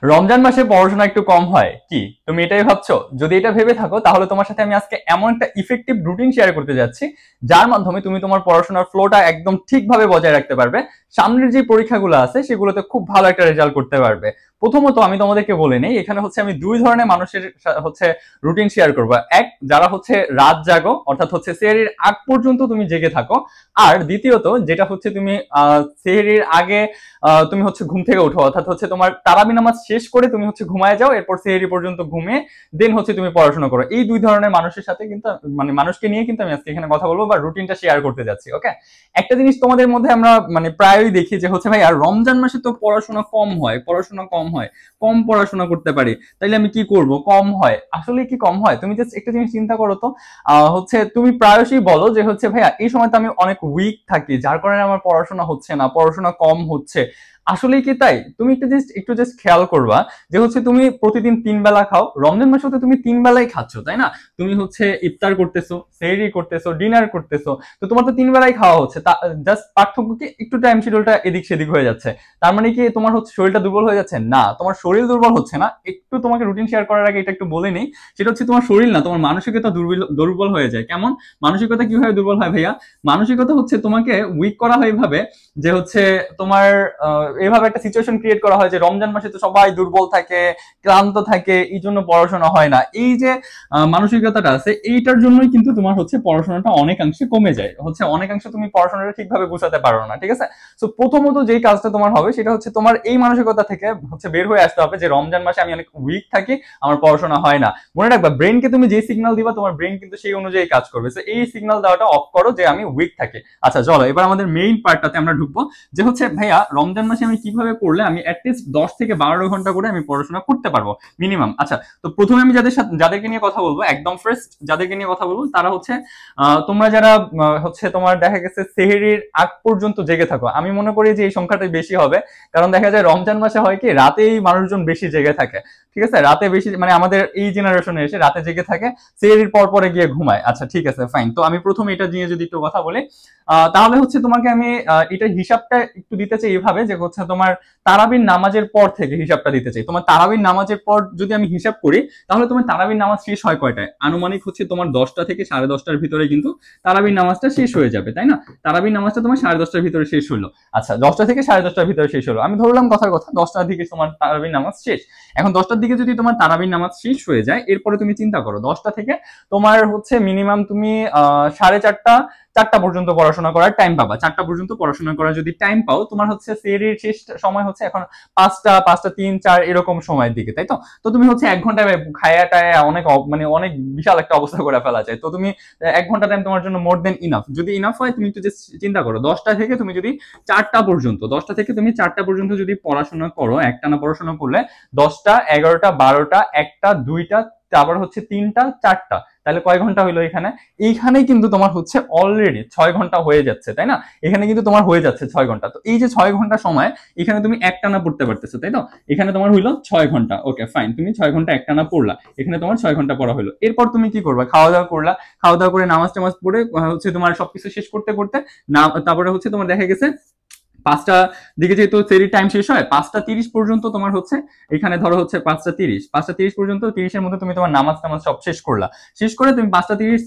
রমজান মাসে পড়াশোনা একটু কম হয় কি তুমি এটাই ভাবছো? যদি এটা ভেবে থাকো তাহলে তোমার সাথে আমি আজকে এমন একটা ইফেক্টিভ রুটিন শেয়ার করতে যাচ্ছি যার মাধ্যমে তুমি তোমার পড়াশোনার ফ্লোটা একদম ঠিকভাবে বজায় রাখতে পারবে। সামনের যে পরীক্ষাগুলো আছে সেগুলোতে খুব ভালো একটা রেজাল্ট করতে পারবে। প্রথমত আমি তোমাদেরকে বলে নেই, এখানে হচ্ছে আমি দুই ধরনের মানুষের হচ্ছে রুটিন শেয়ার করবো। এক, যারা হচ্ছে রাত জাগো, অর্থাৎ হচ্ছে সেহরির আগ পর্যন্ত তুমি জেগে থাকো। আর দ্বিতীয়ত যেটা হচ্ছে তুমি সেহরির আগে তুমি হচ্ছে ঘুম থেকে উঠো, অর্থাৎ হচ্ছে তোমার তারাবি নামাজ শেষ করে তুমি হচ্ছে ঘুমায় যাও, এরপর সেহরি পর্যন্ত ঘুমিয়ে দেন হচ্ছে তুমি পড়াশোনা করো। এই দুই ধরনের মানুষের সাথে কিন্তু মানে মানুষকে নিয়ে কিন্তু আমি আজকে এখানে কথা বলবো বা রুটিনটা শেয়ার করতে যাচ্ছি। ওকে, একটা জিনিস তোমাদের মধ্যে আমরা মানে প্রায়ই দেখি যে হচ্ছে ভাই আর রমজান মাসে তো পড়াশোনা কম হয়, কম পড়াশোনা করতে পারি, তাইলে আমি কি করব? কম হয়, আসলে কি কম হয়? তুমি জাস্ট একটা জিনিস চিন্তা করো তো, হচ্ছে তুমি প্রায়শই বলো যে হচ্ছে ভাইয়া এই সময় তো আমি অনেক উইক থাকি, যার কারণে আমার পড়াশোনা হচ্ছে না, পড়াশোনা কম হচ্ছে। আসলে কি তাই? তুমি একটু জাস্ট খেয়াল করবা যে হচ্ছে তুমি প্রতিদিন 3 বেলা খাও, রমজান মাসে তো তুমি 3 বেলাই খাচ্ছ, তাই না? তুমি হচ্ছে ইফতার করতেছো, সেহরি করতেছো, ডিনার করতেছো, তো তোমার তো 3 বেলাই খাওয়া হচ্ছে। জাস্ট পার্থক্য কি একটু টাইম শিডিউলটা এদিক সেদিক হয়ে যাচ্ছে। তার মানে কি তোমার হচ্ছে শরীরটা দুর্বল হয়ে যাচ্ছে? না, তোমার শরীর দুর্বল হচ্ছে না। একটু তোমাকে রুটিন শেয়ার করার আগে এটা একটু বলে নেই, সেটা হচ্ছে তোমার শরীর না, তোমার মানসিকতা দুর্বল হয়ে যায়। কেমন মানসিকতা কিভাবে দুর্বল হয় ভাইয়া? মানসিকতা হচ্ছে তোমাকে উইক করা হয় ভাবে যে হচ্ছে তোমার এভাবে একটা সিচুয়েশন ক্রিয়েট করা হয় যে রমজান মাসে তো সবাই দুর্বল থাকে, ক্লান্ত থাকে, এই জন্য পড়াশোনা হয় না। এই যে মানসিকতাটা আছে, এইটার জন্যই কিন্তু তোমার হচ্ছে পড়াশোনাটা অনেকাংশে কমে যায়, হচ্ছে অনেকাংশে তুমি পড়াশোনাটা ঠিকভাবে গুছাতে পারো না। ঠিক আছে, তো প্রথমত যেই কাজটা তোমার হবে সেটা হচ্ছে তোমার এই মানসিকতা থেকে হচ্ছে বের হয়ে আসতে হবে যে রমজান মাসে আমি অনেক উইক থাকি, আমার পড়াশোনা হয় না। মনে রাখবা, ব্রেনকে তুমি যে সিগন্যাল দিবা তোমার ব্রেন কিন্তু সেই অনুযায়ী কাজ করবে। তো এই সিগন্যাল দেওয়াটা অফ করো যে আমি উইক থাকি। আচ্ছা চলো এবার আমাদের মেইন পার্টটাতে আমরা ঢুকবো, যে হচ্ছে ভাইয়া রমজান মাসে আমি কিভাবে পড়লে আমি অ্যাটলিস্ট 10 থেকে 12 ঘন্টা করে আমি পড়াশোনা করতে পারবো মিনিমাম। আচ্ছা, তো প্রথমে আমি যাদেরকে নিয়ে কথা বলবো, একদম ফার্স্ট যাদেরকে নিয়ে কথা বলবো তারা হচ্ছে তোমরা যারা হচ্ছে তোমার দেখা গেছে সেহরির আগ পর্যন্ত জেগে থাকো। আমি মনে করি যে এই সংখ্যাটাই বেশি হবে, কারণ দেখা যায় রমজান মাসে হয় কি রাতেই মানুষজন বেশি জেগে থাকে। ঠিক আছে, রাতে বেশি মানে আমাদের এই জেনারেশনে এসে রাতে জেগে থাকে, সেহরির পর পরে গিয়ে ঘুমায়। আচ্ছা ঠিক আছে ফাইন, তো আমি প্রথমে এটা নিয়ে যদি একটু কথা বলি, তাহলে হচ্ছে তোমাকে আমি এটার হিসাবটা একটু দিতে চাই এইভাবে যে হচ্ছে তোমার তারাবির নামাজের পর থেকে হিসাবটা দিতে চাই। তোমার তারাবির নামাজের পর যদি আমি হিসাব করি তাহলে তোমার তারাবির নামাজ শেষ হয় কয়টায়? আনুমানিক হচ্ছে তোমার 10টা থেকে 10:30টার ভিতরে কিন্তু তারাবির নামাজটা শেষ হয়ে যাবে, তাই না? তারাবির নামাজটা তোমার 10:30টার ভিতরে শেষ হলো। আচ্ছা, 10টা থেকে 10:30টার ভিতরে শেষ হলো, আমি ধরলাম কথার কথা 10টার দিকে তোমার তারাবির নামাজ শেষ। এখন 10টার দিকে যদি তোমার তারাবির নামাজ শেষ হয়ে যায়, এরপরে তুমি চিন্তা করো 10টা থেকে তোমার হচ্ছে মিনিমাম তুমি 4:30 পর্যন্ত পড়াশোনা করার টাইম পাবা। 4টা পর্যন্ত পড়াশোনা করার যদি টাইম পাও, তোমার হচ্ছে সেহরির শেষ সময় হচ্ছে এখন 5টা 3 4 এরকম সময়ের দিকে, তাই তো? তো তুমি হচ্ছে 1 ঘন্টা খায়া টায়া মানে অনেক বিশাল একটা অবস্থা করে ফেলা যায়। তো তুমি 1 ঘন্টা টাইম তোমার জন্য মোর দেন ইনাফ। যদি ইনাফ হয় তুমি একটু জাস্ট চিন্তা করো 10টা থেকে তুমি যদি 4টা পর্যন্ত যদি পড়াশোনা করো, একটানা পড়াশোনা করলে 10টা 11টা 12টা 1টা 2টা তারপর হচ্ছে 3টা 4টা, তাহলে কয় ঘন্টা হইলো এখানে? এইখানেই কিন্তু তোমার হচ্ছে অলরেডি 6 ঘন্টা হয়ে যাচ্ছে, তাই না? এখানে কিন্তু তোমার হয়ে যাচ্ছে 6 ঘন্টা। তো এই যে 6 ঘন্টা সময় এখানে তুমি একটানা পড়তে পারতেছো, তাই তো? এখানে তোমার হইলো 6 ঘন্টা। ওকে ফাইন, তুমি 6 ঘন্টা একটানা পড়লা, এখানে তোমার 6 ঘন্টা পড়া হলো। এরপর তুমি কি করবা? খাওয়া দাওয়া করলা, খাওয়া দাওয়া করে নামাজ টামাজ পড়ে হচ্ছে তোমার সবকিছু শেষ করতে করতে না, তারপরে হচ্ছে তোমার দেখা গেছে 5টা দিকে যেহেতু সেহরির টাইম শেষ হয়, 5টা 30 পর্যন্ত তোমার হচ্ছে এখানে ধরো হচ্ছে 5টা 30 পর্যন্ত 30-এর মধ্যে তুমি তোমার নামাজ টামাজ সব শেষ করলা। শেষ করে তুমি 5টা 30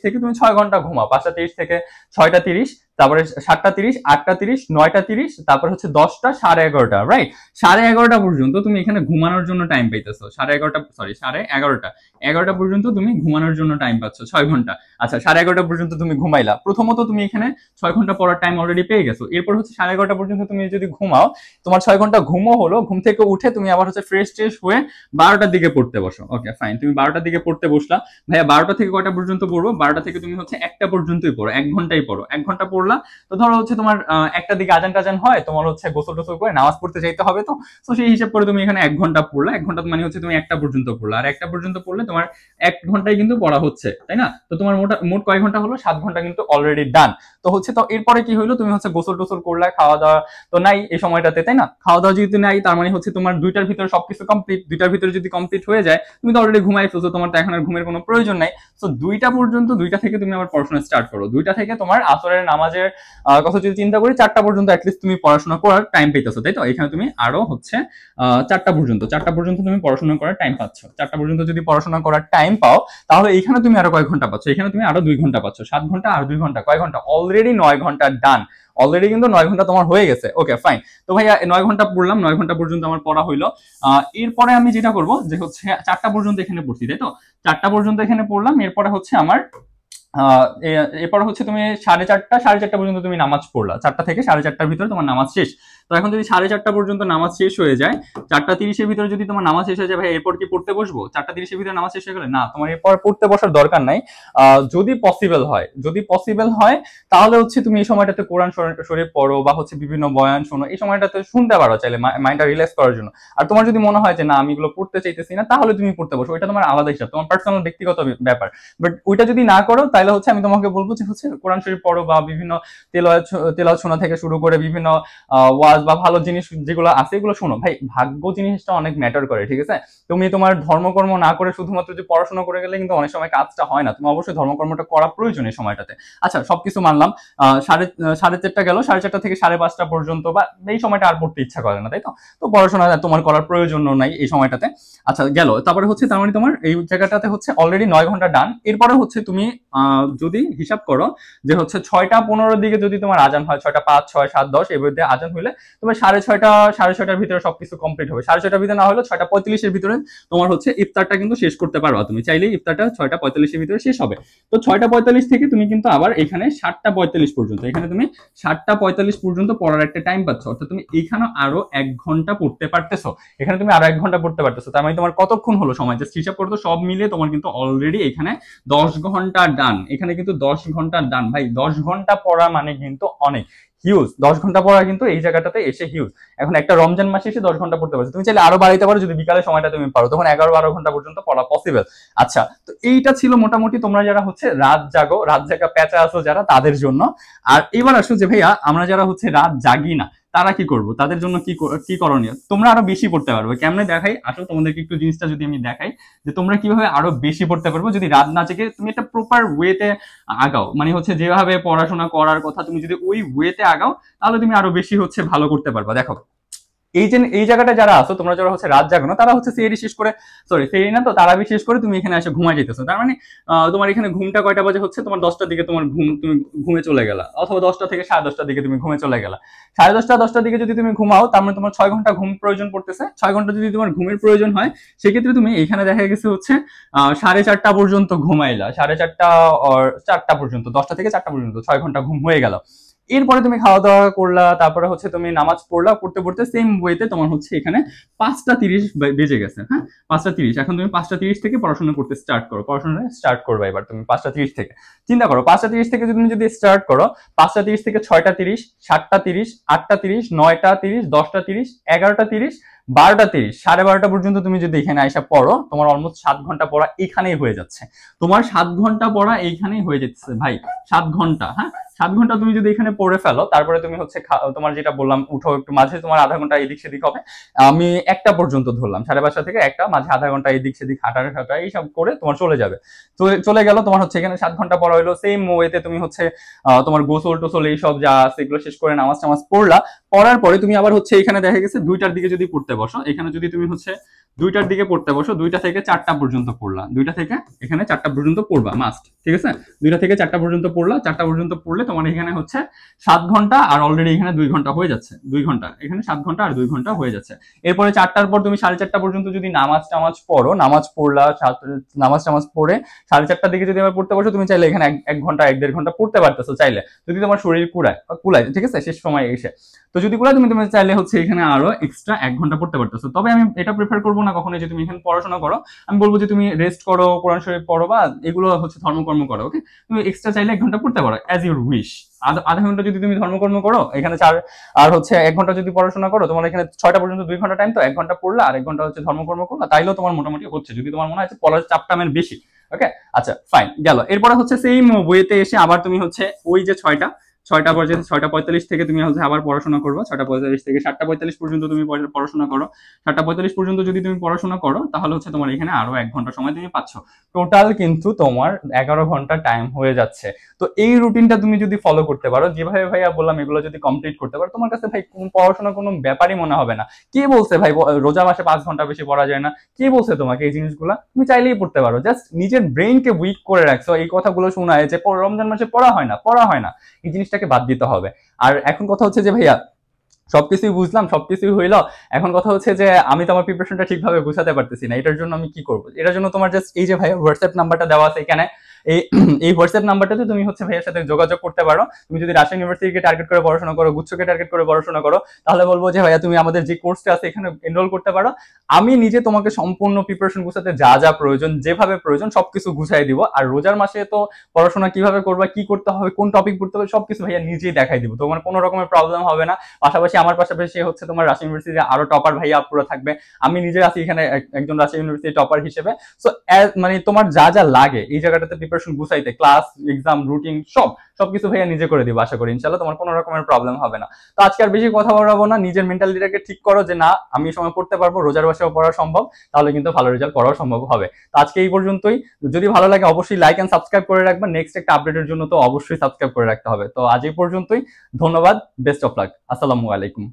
থেকে তুমি 6 ঘন্টা ঘুমাও। 5টা 30 থেকে 6টা 30, তারপরে 7টা 30, 8টা 30, 9টা 30, তারপর হচ্ছে 10টা 11:30, রাইট? 11:30 পর্যন্ত তুমি এখানে ঘুমানোর জন্য টাইম পাইতেছো। 11:30 পর্যন্ত তুমি ঘুমানোর জন্য টাইম পাচ্ছ, 6 ঘন্টা। আচ্ছা, 11:30 পর্যন্ত তুমি ঘুমাইলা। প্রথমত তুমি এখানে 6 ঘন্টা পড়ার টাইম অলরেডি পেয়ে গেছো। এরপর হচ্ছে 11:30 পর্যন্ত তুমি যদি ঘুমাও, তোমার 6 ঘন্টা ঘুমও হলো। ঘুম থেকে উঠে তুমি আবার হচ্ছে ফ্রেশ ট্রেশ হয়ে 12টার দিকে পড়তে বসো। ওকে ফাইন, তুমি 12টার দিকে পড়তে বসলা। ভাইয়া 12টা থেকে কয়টা পর্যন্ত পড়বো? 12টা থেকে তুমি হচ্ছে 1টা পর্যন্তই পড়ো, 1 ঘন্টাই পড়ো। 1 ঘন্টা পড়লা, তো ধরো হচ্ছে তোমার 1টার দিকে আজান টাজান হয়, তোমার হচ্ছে গোসল টোসল করে নামাজ পড়তে যাইতে হবে, তো সেই হিসাব করে তুমি এখানে 1 ঘন্টা পড়লা। 1 ঘন্টা মানে হচ্ছে তুমি 1টা পর্যন্ত পড়লা, আর 1টা পর্যন্ত পড়লে তোমার 1 ঘন্টায় কিন্তু পড়া হচ্ছে, তাই না? তো তোমার মোট কয় ঘন্টা হলো? 7 ঘন্টা কিন্তু অলরেডি ডান। তো তো হচ্ছে তো এরপরে কি হইলো, তুমি হচ্ছে গোসল টোসল করলা, খাওয়া দাওয়া তো নাই এই সময়টাতে, তাই না? খাওয়া দাওয়া যেহেতু নাই, তার মানে হচ্ছে তোমার 2টার ভিতরে সবকিছু কমপ্লিট। 2টার ভিতরে যদি কমপ্লিট হয়ে যায়, তুমি তো অলরেডি ঘুমাই ফেলছো, তোমার তো এখন আর ঘুমের কোনো প্রয়োজন নাই। তো 2টা পর্যন্ত, 2টা থেকে তুমি আবার পড়াশোনা স্টার্ট করো। 2টা থেকে তোমার আসরের নামাজের কথা যদি চিন্তা করি, 4টা পর্যন্ত অ্যাটলিস্ট তুমি পড়াশোনা করার টাইম পেতেছো, তাই তো? এখানে তুমি আরো হচ্ছে 4টা পর্যন্ত তুমি পড়াশোনা করার টাইম পাচ্ছ। 4টা পর্যন্ত যদি পড়াশোনা করার টাইম পাও, তাহলে এখানে তুমি আরো কয় ঘন্টা পাচ্ছ? এখানে তুমি আরো 2 ঘন্টা পাচ্ছ। 7 ঘন্টা আর 2 ঘন্টা, কয় ঘন্টা? অলরেডি 9 ঘন্টা ডান। অলরেডি কিন্তু 9 ঘন্টা তোমার হয়ে গেছে। Okay fine. তো ভাইয়া 9 ঘন্টা পড়লাম, 9 ঘন্টা পর্যন্ত আমার পড়া হইলো। এরপরে আমি যেটা করব যে হচ্ছে 4টা পর্যন্ত এখানে পড়ছি, তাই তো? 4টা পর্যন্ত এখানে পড়লাম। এরপরে হচ্ছে আমার এরপর হচ্ছে তুমি 4:30 পর্যন্ত তুমি নামাজ পড়লা। 4টা থেকে 4:30টার ভিতরে তোমার নামাজ শেষ। তো এখন যদি 4:30 পর্যন্ত নামাজ শেষ হয়ে যায়, 4:30-এর ভিতরে যদি তোমার নামাজ শেষ হয়ে যায়, ভাই এরপর কি পড়তে বসবো? 4:30-এর ভিতরে নামাজ শেষ হয়ে গেলে না, তোমার এরপর পড়তে বসার দরকার নাই। যদি পসিবল হয় তাহলে হচ্ছে তুমি এই সময়টাতে কোরআন শরীফ পড়ো, বা হচ্ছে বিভিন্ন বয়ান শোনো, এই সময়টাতে শুনতে পারো চাইলে, মাইন্ডটা রিল্যাক্স করার জন্য। আর তোমার যদি মনে হয় যে না আমি এগুলো পড়তে চাইতেছি না, তাহলে তুমি পড়তে বসো, ওইটা তোমার আলাদা হিসাব, তোমার পার্সোনাল ব্যক্তিগত ব্যাপার। বাট ওইটা যদি না করো, তাহলে হচ্ছে আমি তোমাকে বলবো যে হচ্ছে কোরআন শরীফ পড়ো, বা বিভিন্ন তেলাওয়াত শোনা থেকে শুরু করে বিভিন্ন ওয়াজ বা ভালো জিনিস যেগুলো আছে এগুলো শোনো। ভাই ভাগ্য জিনিসটা অনেক ম্যাটার করে, ঠিক আছে? তুমি তোমার ধর্মকর্ম না করে শুধুমাত্র যে পড়াশোনা করে গেলে কিন্তু অনেক সময় কাজটা হয় না। তুমি অবশ্যই ধর্মকর্মটা করা প্রয়োজন এই সময়টাতে। আচ্ছা সবকিছু মানলাম, 4:30 গেল, 4:30 থেকে 5:30 পর্যন্ত, বা এই সময়টা আর পড়তে ইচ্ছা করে না, তাই তো? তো পড়াশোনা তোমার করার প্রয়োজন নাই এই সময়টাতে। আচ্ছা গেল, তারপরে হচ্ছে তার মানে তোমার এই জায়গাটাতে হচ্ছে অলরেডি 9 ঘন্টা ডান। এরপরে হচ্ছে তুমি যদি হিসাব করো যে হচ্ছে 6:15 দিকে যদি তোমার আজান হয়, 6:05, 6, 7, 10 এর মধ্যে আজান হইলে তোমার 6:30-6:30টার ভিতরে সবকিছু কমপ্লিট হবে। 6:30টার ভিতরে না হলে 6:45-এর ভিতরে তোমার হচ্ছে ইফতারটা কিন্তু শেষ করতে পারবা। তুমি চাইলেই ইফতারটা 6:45-এর ভিতরে শেষ হবে। তো 6:45 থেকে তুমি কিন্তু আবার এখানে 7:45 পর্যন্ত, এখানে তুমি 7:45 পর্যন্ত পড়ার একটা টাইম পাচ্ছ। অর্থাৎ তুমি এখানে আরো 1 ঘন্টা পড়তে পারতেছো। এখানে তুমি আরো 1 ঘন্টা পড়তে পারতেছো। তার মানে তোমার কতক্ষণ হলো সময়? জাস্ট হিসাব করো তো, সব মিলিয়ে তোমার কিন্তু অলরেডি এখানে 10 ঘন্টা ডান। এখানে কিন্তু 10 ঘন্টা ডান। ভাই 10 ঘন্টা পড়া মানে কিন্তু অনেক হিউজ। 10 ঘন্টা পড়া কিন্তু এই জায়গাটাতে এসে হিউজ। এখন একটা রমজান মাসে এসে 10 ঘন্টা পড়তে পারছো। তুমি চাইলে আরো বাড়াইতে পারো, যদি বিকালের সময়টা তুমি পারো, তখন 11-12 ঘন্টা পর্যন্ত পড়া পসিবল। আচ্ছা, তো এইটা ছিল মোটামুটি তোমরা যারা হচ্ছে রাত জাগা প্যাচা আছো যারা, তাদের জন্য। আর এবার আসো যে ভাইয়া আমরা যারা হচ্ছে রাত জাগি না, তারা কি করবো? তাদের জন্য কি করণীয়? তোমরা আরো বেশি পড়তে পারবে। কেমনে দেখাই, আসো তোমাদেরকে একটু জিনিসটা যদি আমি দেখাই যে তোমরা কিভাবে আরো বেশি পড়তে পারবে যদি রাত না জেগে তুমি একটা প্রপার ওয়েতে আগাও। মানে হচ্ছে যেভাবে পড়াশোনা করার কথা তুমি যদি ওই ওয়েতে আগাও, তাহলে তুমি আরো বেশি হচ্ছে ভালো করতে পারবা। দেখো এই জায়গাটা যারা আছো, তোমরা যারা হচ্ছে রাত জাগো না, তারা হচ্ছে সেহরি শেষ করে, সেহরি না তো, তারাবি শেষ করে তুমি এখানে এসে ঘুমায় যেতেছো। তার মানে তোমার এখানে ঘুমটা কয়টা বাজে হচ্ছে? তোমার 10টার দিকে তোমার তুমি ঘুমে চলে গেলা, অথবা 10টা থেকে 10:30টার দিকে তুমি ঘুমে চলে গেলা। 10:30-10টার দিকে যদি তুমি ঘুমাও, তার মানে তোমার 6 ঘন্টা ঘুম প্রয়োজন পড়তেছে। 6 ঘন্টা যদি তোমার ঘুমের প্রয়োজন হয়, সেক্ষেত্রে তুমি এখানে দেখা গেছে হচ্ছে 4:30 পর্যন্ত ঘুমাইলা, 4:30 পর্যন্ত, 10টা থেকে 4টা পর্যন্ত 6 ঘন্টা ঘুম হয়ে গেল। এরপরে তুমি খাওয়া দাওয়া করলা, তারপরে হচ্ছে তুমি নামাজ পড়লা, পড়তে পড়তে সেম ওয়েতে তোমার হচ্ছে এখানে 5:30 বেজে গেছে। হ্যাঁ 5:30। এখন তুমি 5:30 থেকে পড়াশোনা করতে পড়াশোনা স্টার্ট করবে। এবার তুমি 5:30 থেকে চিন্তা করো, 5:30 থেকে তুমি যদি স্টার্ট করো, 5:30 থেকে 6:30, 7:30, 8:30, 9:30, 10:30, 11:30, 12:30, 12:30 পর্যন্ত তুমি যদি এখানে আইসা পড়ো, তোমার অলমোস্ট 7 ঘন্টা পড়া এখানেই হয়ে যাচ্ছে। তোমার 7 ঘন্টা পড়া এইখানেই হয়ে যাচ্ছে ভাই, 7 ঘন্টা। হ্যাঁ 7 ঘন্টা তুমি যদি এখানে পড়ে ফেলো, তারপরে তুমি হচ্ছে তোমার যেটা বললাম উঠো, একটু মাঝে তোমার আধা ঘন্টা এদিক সেদিক হবে। আমি 1টা পর্যন্ত ধরলাম, 5:30 থেকে 1টা, মাঝে আধা ঘন্টা এদিক সেদিক হাঁটা এইসব করে তোমার চলে যাবে। চলে গেল, তোমার হচ্ছে এখানে 7 ঘন্টা পড়া হলো। সেম ওয়েতে তুমি হচ্ছে তোমার গোসল টোসল এইসব যা আছে এগুলো শেষ করে নামাজ টামাজ পড়লা। পড়ার পরে তুমি আবার হচ্ছে এখানে দেখা গেছে 2টার দিকে যদি পড়তে বসো, এখানে যদি তুমি হচ্ছে 2টার দিকে পড়তে বসো, 2টা থেকে 4টা পর্যন্ত পড়লা, 2টা থেকে এখানে 4টা পর্যন্ত পড়বা মাস্ট, ঠিক আছে? 2টা থেকে 4টা পর্যন্ত পড়লা, 4টা পর্যন্ত পড়লে তোমার এখানে হচ্ছে 7 ঘন্টা, আর অলরেডি এখানে 2 ঘন্টা হয়ে যাচ্ছে। 2 ঘন্টা এখানে 7 ঘন্টা আর 2 ঘন্টা হয়ে যাচ্ছে। এরপরে 4টার পর তুমি 4:30 পর্যন্ত যদি নামাজ টামাজ পড়ো, নামাজ পড়লা, নামাজ টামাজ পড়ে 4:30 দিকে যদি আবার পড়তে বসো, তুমি চাইলে এখানে 1 ঘন্টা 1-1.5 ঘন্টা পড়তে পারতেছো চাইলে, যদি তোমার শরীর কুলায়, ঠিক আছে? শেষ সময় এসে তো যদি কুলায়, তুমি চাইলে হচ্ছে এখানে আরো এক্সট্রা 1 ঘন্টা পড়তে পারতেছো। তবে আমি এটা প্রেফার করবো না কখনো যে তুমি এখানে পড়াশোনা করো। আমি বলবো যে তুমি রেস্ট করো, কোরআন শরীফ পড়ো, বা এগুলো হচ্ছে ধর্মকর্ম করো। ওকে, তুমি এক্সট্রা চাইলে 1 ঘন্টা পড়তে পারো, অ্যাজ ইউর উইশ। আধা ঘন্টা যদি তুমি ধর্মকর্ম করো, এখানে 4 আর হচ্ছে 1 ঘন্টা যদি পড়াশোনা করো, তোমার এখানে 6টা পর্যন্ত 2 ঘন্টা টাইম, তো 1 ঘন্টা পড়লা আর 1 ঘন্টা হচ্ছে ধর্মকর্ম করলা, তাইলেও তোমার মোটামুটি হচ্ছে, যদি তোমার মনে হয় পড়ার চাপটা আমার বেশি। ওকে, আচ্ছা ফাইন, গেল। এরপরে হচ্ছে সেম ওয়েতে এসে আবার তুমি হচ্ছে ওই যে 6:45 থেকে তুমি হচ্ছে আবার পড়াশোনা করবে, 6:45 থেকে 7:45 পর্যন্ত তুমি পড়াশোনা করো। 7:45 পর্যন্ত যদি তুমি পড়াশোনা করো তাহলে হচ্ছে তোমার এখানে আরো 1 ঘন্টা সময় তুমি পাচ্ছ। টোটাল কিন্তু তোমার 11 ঘন্টা টাইম হয়ে যাচ্ছে। তো এই রুটিনটা তুমি যদি ফলো করতে পারো, যেভাবে ভাইয়া বললাম এগুলো যদি কমপ্লিট করতে পারো, তোমার কাছে ভাই পড়াশোনা কোনো ব্যাপারই মনে হবে না। কে বলছে ভাই রোজা মাসে 5 ঘন্টা বেশি পড়া যায় না? কে বলছে তোমাকে এই জিনিসগুলো? তুমি চাইলেই পড়তে পারো, জাস্ট নিজের ব্রেইনকে উইক করে রাখছো এই কথাগুলো শোনায় যে রমজান মাসে পড়া হয় না, এই জিনিসটাকে বাদ দিতে হবে। আর এখন কথা হচ্ছে যে ভাইয়া সবকিছুই বুঝলাম, সবকিছুই হইলো, এখন কথা হচ্ছে যে আমি তো আমার প্রিপারেশনটা ঠিকভাবে গুছাতে পারতেছি না, এটার জন্য আমি কি করবো? এটার জন্য তোমার জাস্ট এই যে ভাইয়া হোয়াটসঅ্যাপ নাম্বারটা দেওয়া আছে এখানে, এই এই হোয়াটসঅ্যাপ নাম্বারটাতে তুমি হচ্ছে ভাইয়ের সাথে যোগাযোগ করতে পারো। তুমি যদি রাজশাহী ইউনিভার্সিটিকে টার্গেট করে পড়াশোনা করো, গুচ্ছকে টার্গেট করে পড়াশোনা করো, তাহলে বলবো যে ভাইয়া তুমি আমাদের যে কোর্সটা আছে এখানে এনরোল করতে পারো। আমি নিজে তোমাকে সম্পূর্ণ প্রিপারেশন গুছাতে যা যা প্রয়োজন, যেভাবে প্রয়োজন সবকিছু গুছাই দিব। আর রোজার মাসে তো পড়াশোনা কিভাবে করবা, কি করতে হবে, কোন টপিক পড়তে হবে, সবকিছু ভাইয়া নিজেই দেখাই দিব, তোমার কোনো রকমের প্রবলেম হবে না। পাশাপাশি আমার পাশাপাশি হচ্ছে তোমার রাজশাহী ইউনিভার্সিটিতে আরো টপার ভাইয়া আপুরা থাকবে, আমি নিজে আছি এখানে একজন রাজশাহী ইউনিভার্সিটি টপার হিসেবে। সো মানে তোমার যা যা লাগে এই জায়গাটাতে প্রিপারেশন গুছাইতে, ক্লাস, এক্সাম, রুটিন সবকিছু ভাইয়া নিজে করে দিব, আশা করি ইনশাল্লাহ তোমার কোনো রকমের প্রবলেম হবে না। তো আজকে আর বেশি কথা বলবো না, নিজের মেন্টালিটিটাকে ঠিক করো যে না আমি এই সময় পড়তে পারবো, রোজার মাসেও পড়া সম্ভব, তাহলে কিন্তু ভালো রেজাল্ট করাও সম্ভব হবে। তো আজকে এই পর্যন্তই। যদি ভালো লাগে অবশ্যই লাইক এন্ড সাবস্ক্রাইব করে রাখবা, নেক্সট একটা আপডেটের জন্য তো অবশ্যই সাবস্ক্রাইব করে রাখতে হবে। তো আজ এই পর্যন্তই, ধন্যবাদ, বেস্ট অফ লাক, আসসালামু আলাইকুম।